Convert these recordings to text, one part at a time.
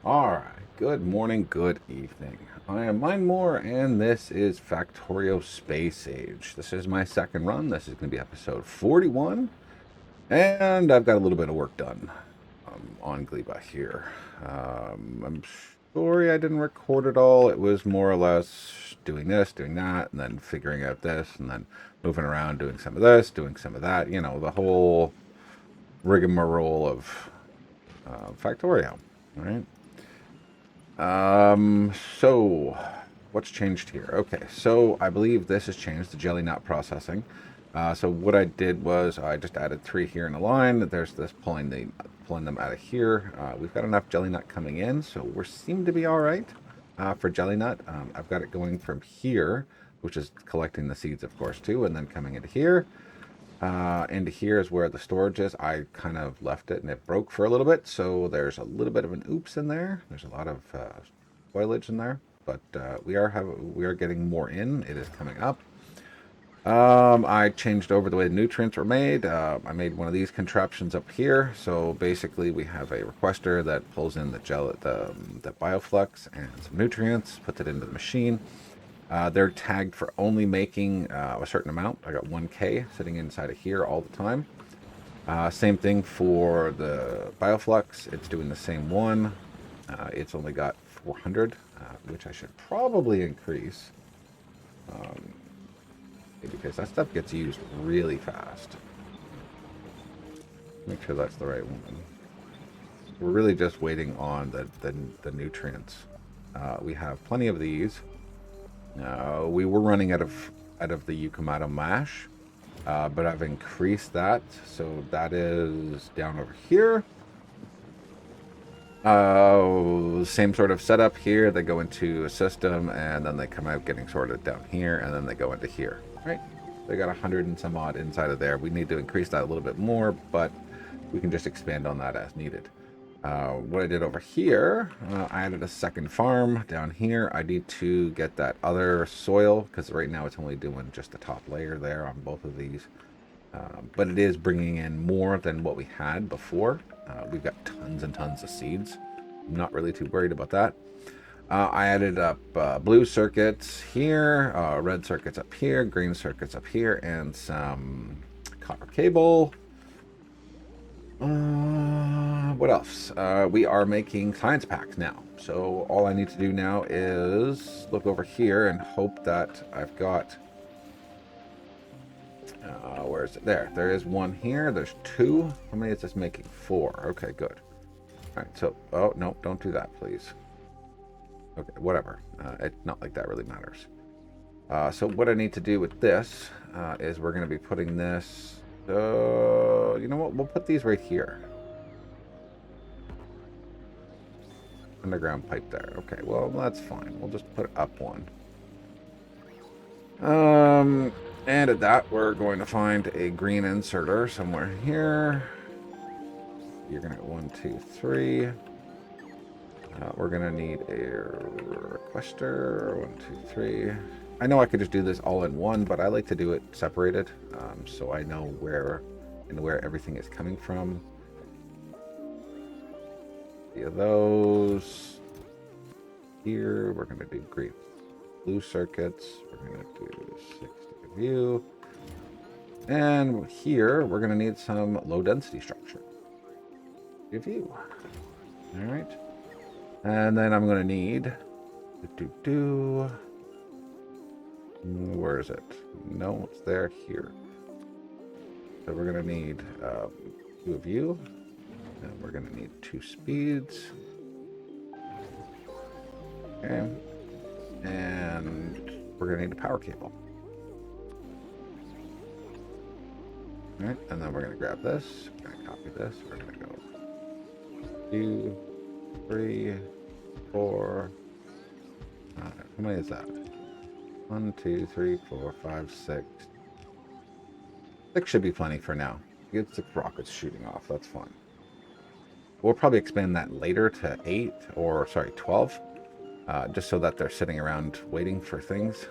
Alright, good morning, good evening. I am Mindmore, and this is Factorio Spaceage. This is my second run. This is going to be episode 41, and I've got a little bit of work done on Gleba here. I'm sorry I didn't record it all. It was more or less doing this, doing that, and then figuring out this, and then moving around, doing some of this, doing some of that. You know, the whole rigmarole of Factorio, right? So what's changed here? Okay, so I believe this has changed the jelly nut processing. So what I did was I just added 3 here in a line. There's this pulling them out of here. We've got enough jelly nut coming in, so we seem to be all right for jelly nut. I've got it going from here, which is collecting the seeds, of course, too, and then coming into here. Into here is where the storage is. I kind of left it and it broke for a little bit, so there's a little bit of an oops in there. There's a lot of spoilage in there, but we are getting more in. It is coming up. I changed over the way the nutrients were made. I made one of these contraptions up here. So basically, we have a requester that pulls in the bioflux and some nutrients, puts it into the machine. They're tagged for only making a certain amount. I got 1K sitting inside of here all the time. Same thing for the bioflux. It's doing the same one. It's only got 400, which I should probably increase because that stuff gets used really fast. Make sure that's the right one. We're really just waiting on the nutrients. We have plenty of these. We were running out of the Yukumato mash, but I've increased that, so that is down over here. Same sort of setup here. They go into a system, and then they come out getting sorted down here, and then they go into here. Right? They got 100 and some odd inside of there. We need to increase that a little bit more, but we can just expand on that as needed. What I did over here, I added a second farm down here. I need to get that other soil because right now it's only doing just the top layer there on both of these. But it is bringing in more than what we had before. We've got tons and tons of seeds. I'm not really too worried about that. I added up blue circuits here, red circuits up here, green circuits up here, and some copper cable. What else? We are making science packs now. So all I need to do now is look over here and hope that I've got... where is it? There is one here. There's 2. How many is this making? 4. Okay, good. All right, so... Oh, no, don't do that, please. Okay, whatever. It's not like that really matters. So what I need to do with this is we're going to be putting this... you know what? We'll put these right here. Underground pipe there. Okay, well, that's fine. We'll just put up one. And at that, we're going to find a green inserter somewhere here. You're going to 1, 2, 3. We're going to need a requester. 1, 2, 3. I know I could just do this all in one, but I like to do it separated, so I know where everything is coming from. Those here, we're going to do green, blue circuits. We're going to do 60 view, and here we're going to need some low density structure. View. All right, and then I'm going to need where is it? No, it's there here. So we're going to need 2 of you. And we're going to need 2 speeds. Okay. And we're going to need a power cable. Alright, and then we're going to grab this. We're going to copy this. We're going to go 2, 3, 4. How many is that? 1, 2, 3, 4, 5, 6. 6 should be plenty for now. Get 6 rockets shooting off. That's fine. We'll probably expand that later to 8 or, sorry, 12, just so that they're sitting around waiting for things.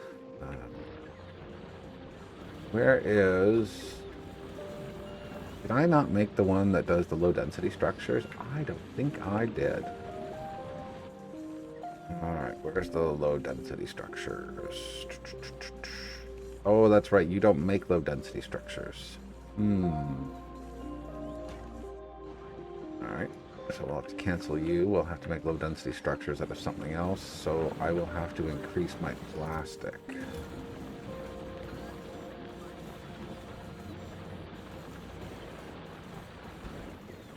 Where is... Did I not make the one that does the low density structures? I don't think I did. Alright, where's the low density structures? Oh, that's right, you don't make low density structures. Alright, so we'll have to cancel you. We'll have to make low density structures out of something else. So I will have to increase my plastic.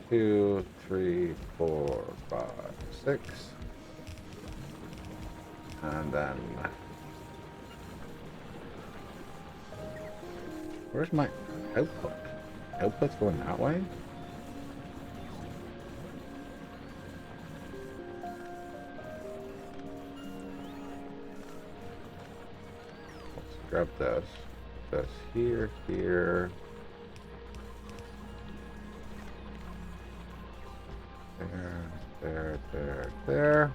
2, 3, 4, 5, 6. And then... where's my output? Output's going that way? Let's grab this. This here, here. There.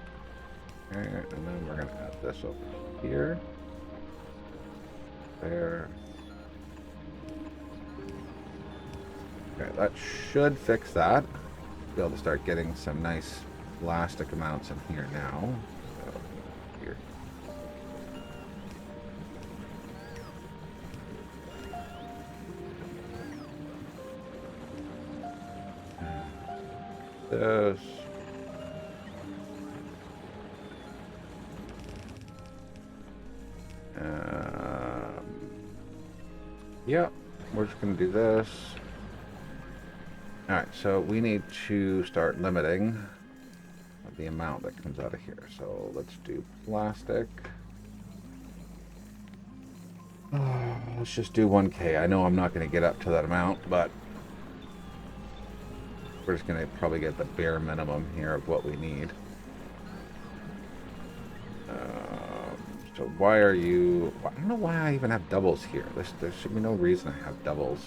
And then we're going to add this over here. There. Okay, that should fix that. Be able to start getting some nice plastic amounts in here now. So, here. This. Yeah, we're just going to do this. Alright, so we need to start limiting the amount that comes out of here. So let's do plastic. Let's just do 1K. I know I'm not going to get up to that amount, but we're just going to probably get the bare minimum here of what we need. So why are you... I don't know why I even have doubles here. There should be no reason I have doubles.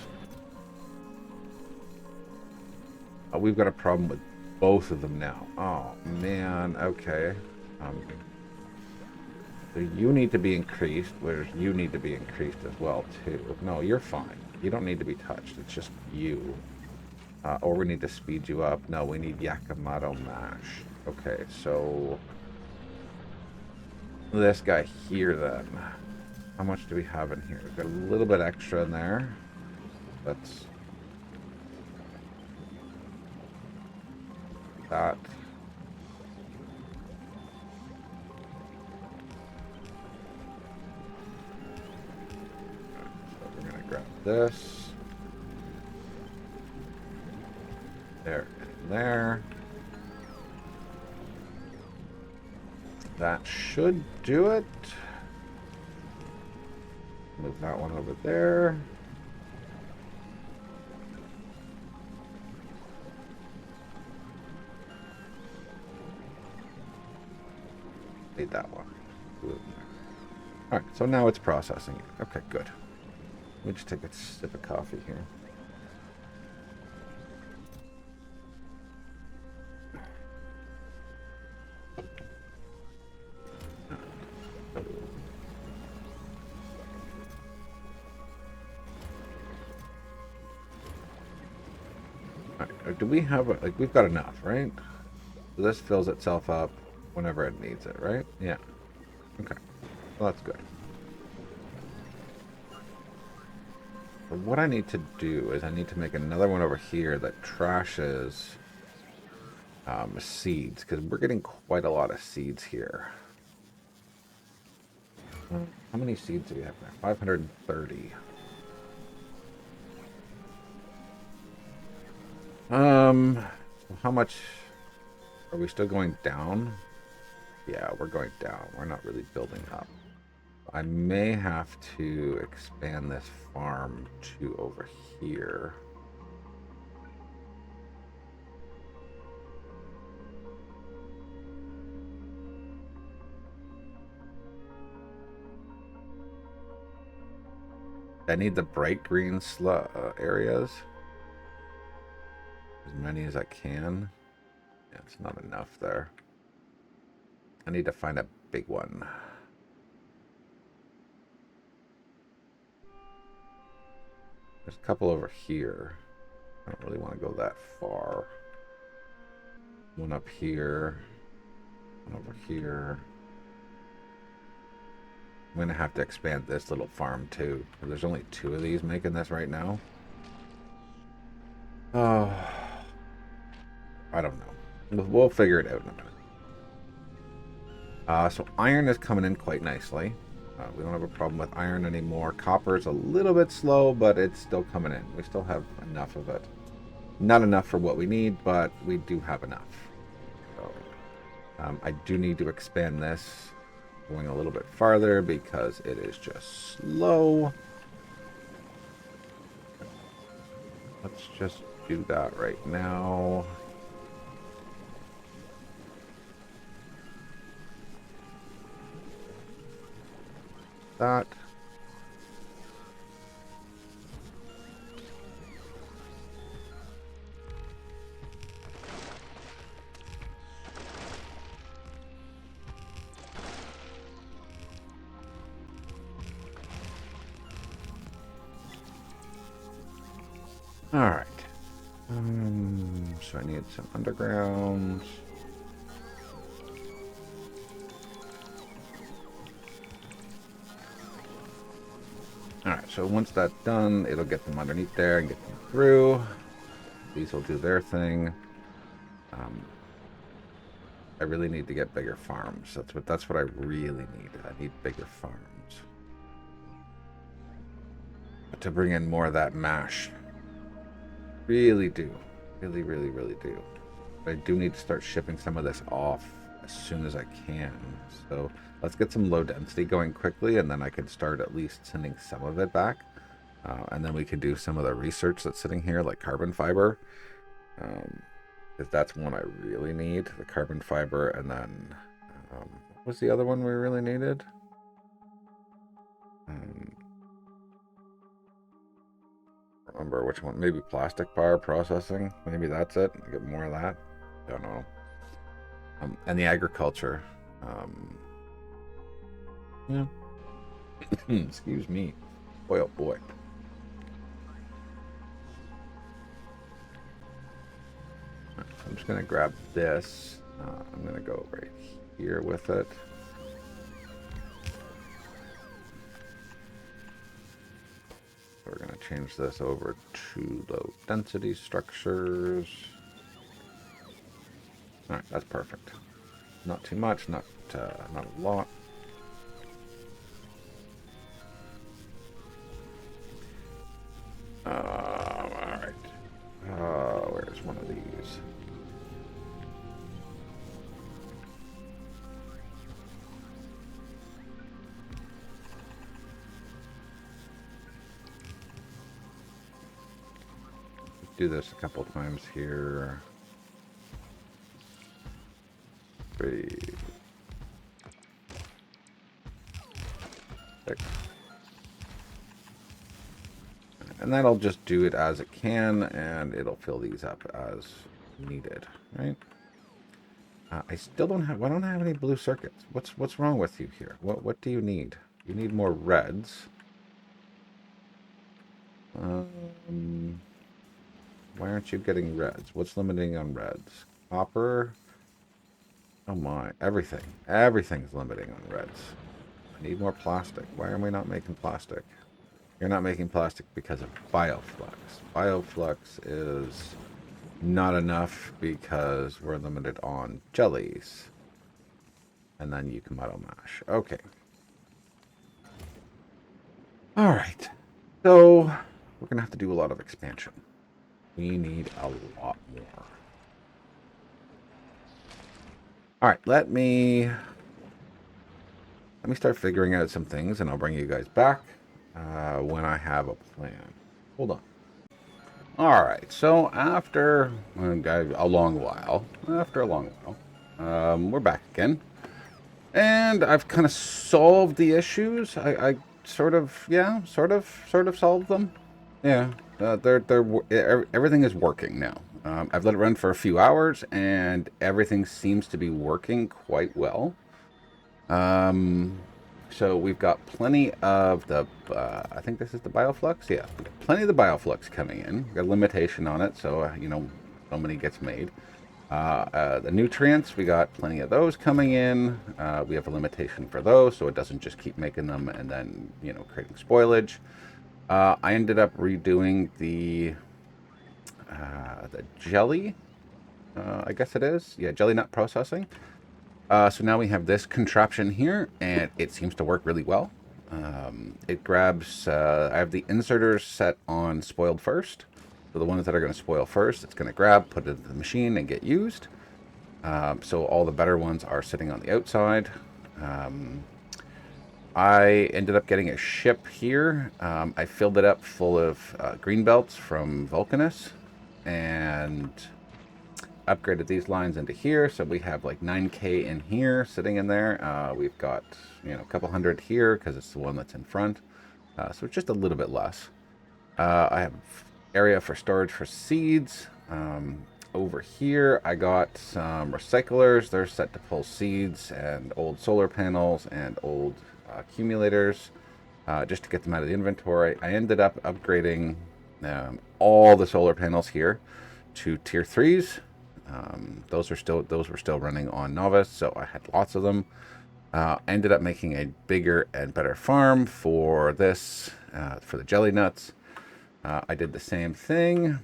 We've got a problem with both of them now. Oh, man. Okay. So you need to be increased, whereas you need to be increased as well, too. No, you're fine. You don't need to be touched. It's just you. Or we need to speed you up. No, we need Yakamoto mash. Okay, so... this guy here, then. How much do we have in here? We've got a little bit extra in there. Let's... that. So we're going to grab this. There and there. That should do it. Move that one over there. Need that one. Alright, so now it's processing it. Okay, good. Let me just take a sip of coffee here. Do we have, like, we've got enough, right? So this fills itself up whenever it needs it, right? Yeah. Okay. Well, that's good. But what I need to do is I need to make another one over here that trashes seeds, because we're getting quite a lot of seeds here. How many seeds do we have there? 530. How much are we still going down? Yeah, we're going down. We're not really building up. I may have to expand this farm to over here. I need the bright green areas. As many as I can. Yeah, it's not enough there. I need to find a big one. There's a couple over here. I don't really want to go that far. One up here. Over here. I'm going to have to expand this little farm too. There's only 2 of these making this right now. Oh, I don't know. We'll figure it out in a minute. So iron is coming in quite nicely. We don't have a problem with iron anymore. Copper is a little bit slow, but it's still coming in. We still have enough of it. Not enough for what we need, but we do have enough. So, I do need to expand this going a little bit farther because it is just slow. Let's just do that right now. That. All right. So I need some undergrounds. Alright, so once that's done, it'll get them underneath there and get them through. These will do their thing. I really need to get bigger farms. That's what I really need. I need bigger farms. But to bring in more of that mash. Really do. Really, really, really do. But I do need to start shipping some of this off as soon as I can. So let's get some low density going quickly, and then I can start at least sending some of it back. And then we can do some of the research that's sitting here, like carbon fiber. Because that's one I really need, the carbon fiber. And then, what was the other one we really needed? Remember which one? Maybe plastic power processing. Maybe that's it. Get more of that. Don't know. And the agriculture. Yeah. Excuse me. Boy, oh boy. I'm just going to grab this. I'm going to go right here with it. We're going to change this over to low density structures. All right, that's perfect. Not too much, not a lot. All right. Where's one of these? Do this a couple times here. 3, 6. And that'll just do it as it can, and it'll fill these up as needed, right? I still don't have. I don't have any blue circuits. What's wrong with you here? What do you need? You need more reds. Why aren't you getting reds? What's limiting on reds? Copper. Oh my, everything. Everything's limiting on reds. I need more plastic. Why are we not making plastic? You're not making plastic because of bioflux. Bioflux is not enough because we're limited on jellies. And then you can metal mash. Okay. All right. So we're going to have to do a lot of expansion. We need a lot more. All right, let me start figuring out some things, and I'll bring you guys back when I have a plan. Hold on. All right, so after a long while, we're back again, and I've kind of solved the issues. I sort of solved them. Yeah, everything is working now. I've let it run for a few hours, and everything seems to be working quite well. So we've got plenty of the, I think this is the bioflux. Yeah, plenty of the bioflux coming in. We've got a limitation on it, so, so many gets made. The nutrients, we got plenty of those coming in. We have a limitation for those, so it doesn't just keep making them and then, creating spoilage. I ended up redoing the jelly, I guess it is. Yeah, jelly nut processing. So now we have this contraption here, and it seems to work really well. It grabs, I have the inserters set on spoiled first. So the ones that are going to spoil first, it's going to grab, put it into the machine, and get used. So all the better ones are sitting on the outside. I ended up getting a ship here. I filled it up full of green belts from Vulcanus and upgraded these lines into here. So we have like 9K in here sitting in there. We've got, a couple hundred here because it's the one that's in front. So it's just a little bit less. I have area for storage for seeds. Over here, I got some recyclers. They're set to pull seeds and old solar panels and old accumulators just to get them out of the inventory. I ended up upgrading all the solar panels here to tier 3s. Those were still running on Novice, so I had lots of them. Ended up making a bigger and better farm for this, for the jelly nuts. I did the same thing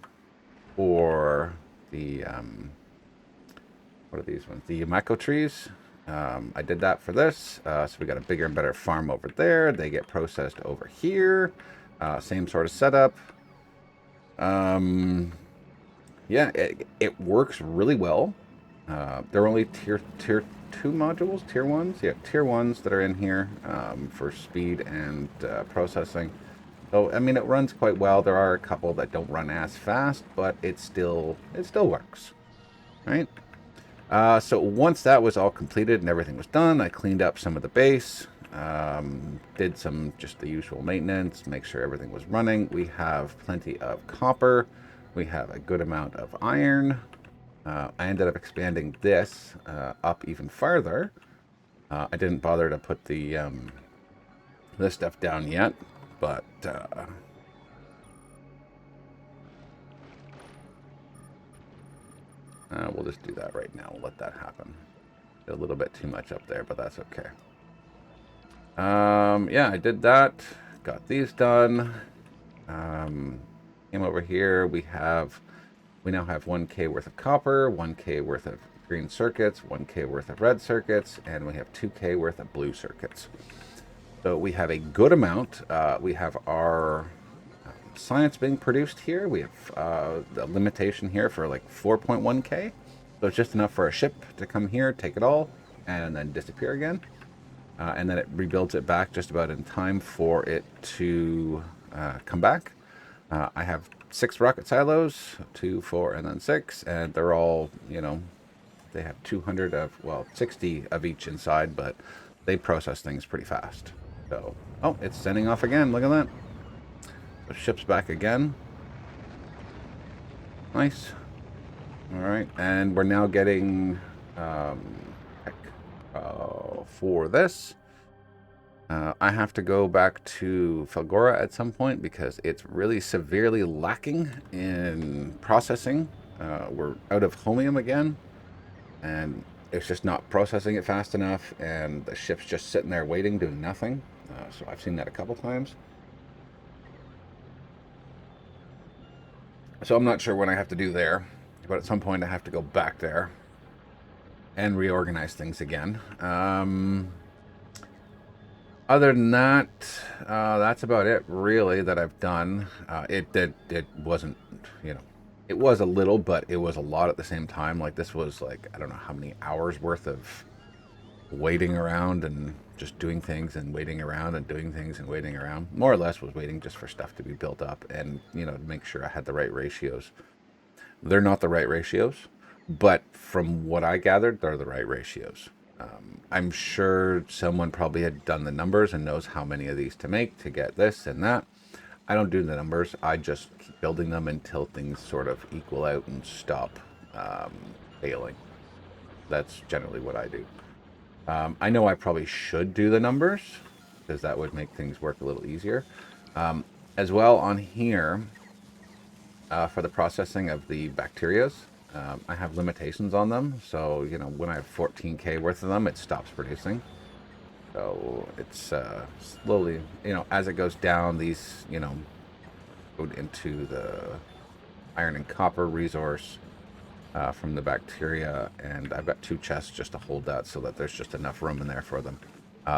for the, what are these ones? The Yumako trees. I did that for this. So we got a bigger and better farm over there. They get processed over here. Same sort of setup. Yeah, it works really well. They're only tier 2 modules, tier 1s. Yeah, tier 1s that are in here for speed and processing. So, I mean, it runs quite well. There are a couple that don't run as fast, but it still works, right? So once that was all completed and everything was done, I cleaned up some of the base, did some just the usual maintenance, make sure everything was running. We have plenty of copper. We have a good amount of iron. I ended up expanding this up even farther. I didn't bother to put the this stuff down yet, but we'll just do that right now. We'll let that happen. A little bit too much up there, but that's okay. Yeah, I did that. Got these done. Came over here. We now have 1K worth of copper, 1K worth of green circuits, 1K worth of red circuits, and we have 2K worth of blue circuits. So we have a good amount. We have our science being produced here. We have the limitation here for like 4.1K. So it's just enough for a ship to come here, take it all, and then disappear again. And then it rebuilds it back just about in time for it to come back. I have 6 rocket silos, 2, 4, and then 6, and they're all, they have 200 of, well, 60 of each inside, but they process things pretty fast. So, oh, it's sending off again. Look at that. The ship's back again. Nice. All right, and we're now getting for this. I have to go back to Felgora at some point because it's really severely lacking in processing. We're out of homium again, and it's just not processing it fast enough, and the ship's just sitting there waiting, doing nothing. So I've seen that a couple times. So I'm not sure what I have to do there, but at some point I have to go back there and reorganize things again. Other than that, that's about it really that I've done. It wasn't, it was a little, but it was a lot at the same time. Like this was like, I don't know how many hours worth of waiting around and just doing things and waiting around and doing things and waiting around. More or less was waiting just for stuff to be built up and, to make sure I had the right ratios. They're not the right ratios, but from what I gathered, they're the right ratios. I'm sure someone probably had done the numbers and knows how many of these to make to get this and that. I don't do the numbers. I just keep building them until things sort of equal out and stop failing. That's generally what I do. I know I probably should do the numbers because that would make things work a little easier. As well on here, for the processing of the bacterias, I have limitations on them. So, you know, when I have 14K worth of them, it stops producing. So it's slowly, you know, as it goes down, these, you know, go into the iron and copper resource from the bacteria. And I've got 2 chests just to hold that so that there's just enough room in there for them.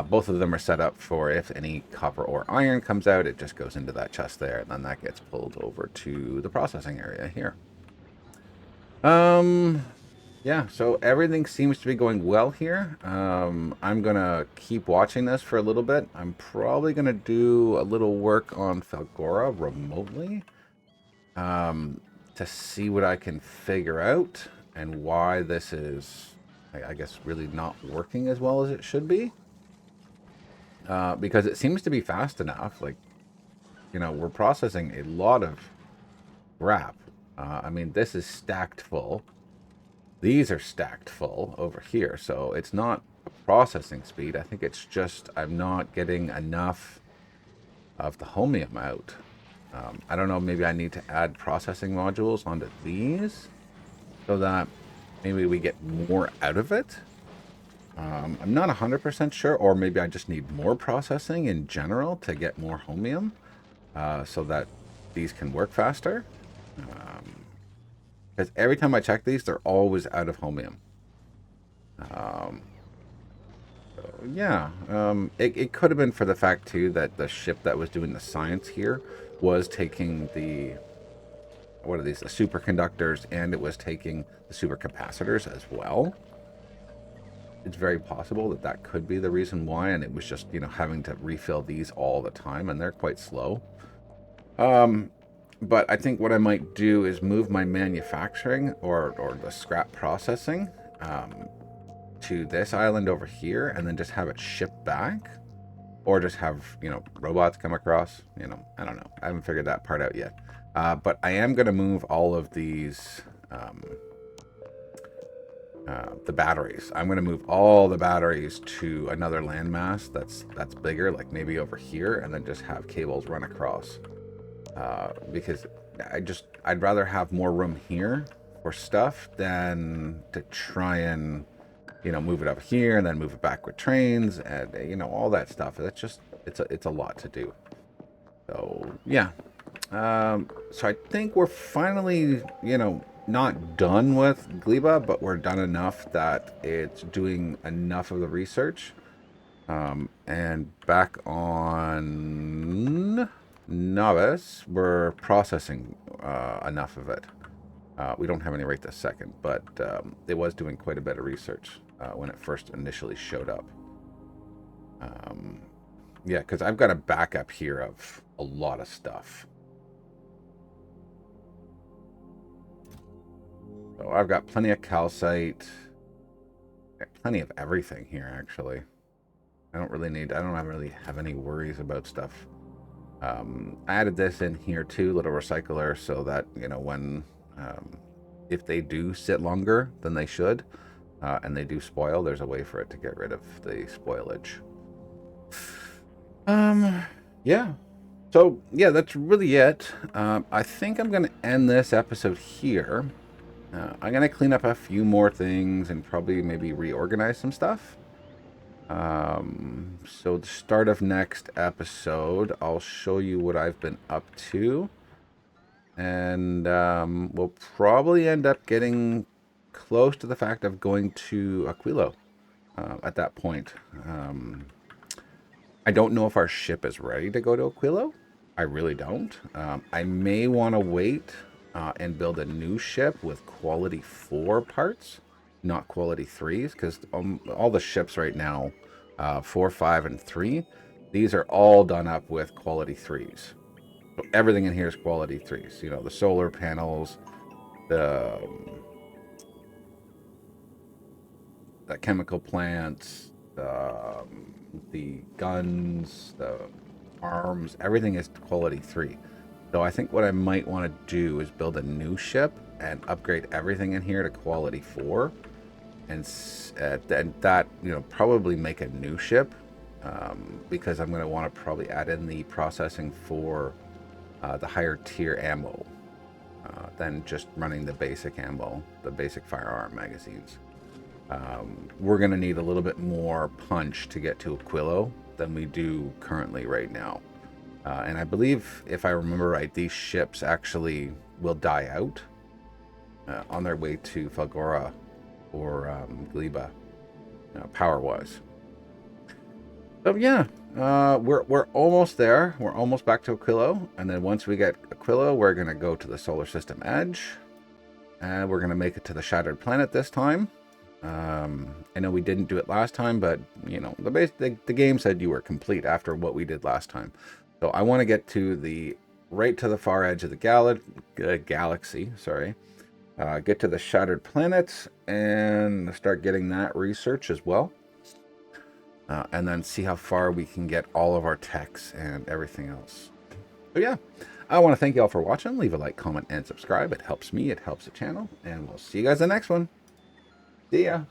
Both of them are set up for if any copper or iron comes out, it just goes into that chest there, and then that gets pulled over to the processing area here. Yeah, so everything seems to be going well here. I'm gonna keep watching this for a little bit. I'm probably gonna do a little work on Falgora remotely to see what I can figure out and why this is, I guess, really not working as well as it should be. Because it seems to be fast enough. Like, you know, we're processing a lot of crap. I mean, this is stacked full. These are stacked full over here. So it's not a processing speed. I think it's just I'm not getting enough of the homium out. I don't know, maybe I need to add processing modules onto these so that maybe we get more out of it. I'm not 100% sure, or maybe I just need more processing in general to get more homium so that these can work faster. Because every time I check these, they're always out of homium. Yeah, it could have been for the fact, too, that the ship that was doing the science here was taking the, what are these, the superconductors, and it was taking the supercapacitors as well. It's very possible that that could be the reason why, and it was just, you know, having to refill these all the time, and they're quite slow. But I think what I might do is move my manufacturing or the scrap processing to this island over here, and then just have it shipped back, or just have, you know, robots come across. You know, I don't know. I haven't figured that part out yet. But I am going to move all of these. The batteries. I'm going to move all the batteries to another landmass that's bigger, like maybe over here, and then just have cables run across. Because I'd rather have more room here for stuff than to try and, you know, move it up here and then move it back with trains and, you know, all that stuff. That's just, it's a lot to do. So yeah. So I think we're finally, you know, not done with Gleba, but we're done enough that it's doing enough of the research. And back on Novice, we're processing enough of it. We don't have any right this second, but it was doing quite a bit of research when it first initially showed up. Yeah, because I've got a backup here of a lot of stuff. So I've got plenty of calcite, plenty of everything here, actually. I don't really have any worries about stuff. I added this in here too, little recycler, so that, you know, when, if they do sit longer than they should, and they do spoil, there's a way for it to get rid of the spoilage. Yeah. So, yeah, that's really it. I think I'm going to end this episode here. I'm going to clean up a few more things and probably maybe reorganize some stuff. So the start of next episode, I'll show you what I've been up to. And we'll probably end up getting close to the fact of going to Aquilo at that point. I don't know if our ship is ready to go to Aquilo. I really don't. I may want to wait and build a new ship with quality 4 parts, not quality 3s, because all the ships right now, 4, 5, and 3, these are all done up with quality 3s. So everything in here is quality 3s. You know, the solar panels, the chemical plants, the guns, the arms, everything is quality 3. So I think what I might want to do is build a new ship and upgrade everything in here to quality 4, and that, you know, probably make a new ship, because I'm going to want to probably add in the processing for the higher tier ammo. than just running the basic ammo, the basic firearm magazines. We're going to need a little bit more punch to get to Aquilo than we do currently right now. And I believe, if I remember right, these ships actually will die out on their way to Falgora or Gleba, power-wise. So yeah, we're almost there. We're almost back to Aquilo, and then once we get Aquilo, we're gonna go to the solar system edge, and we're gonna make it to the shattered planet this time. I know we didn't do it last time, but you know, the game said you were complete after what we did last time. So I want to get to right to the far edge of the galaxy. Sorry, get to the shattered planet and start getting that research as well. And then see how far we can get all of our techs and everything else. So yeah, I want to thank you all for watching. Leave a like, comment, and subscribe. It helps me, it helps the channel, and we'll see you guys in the next one. See ya.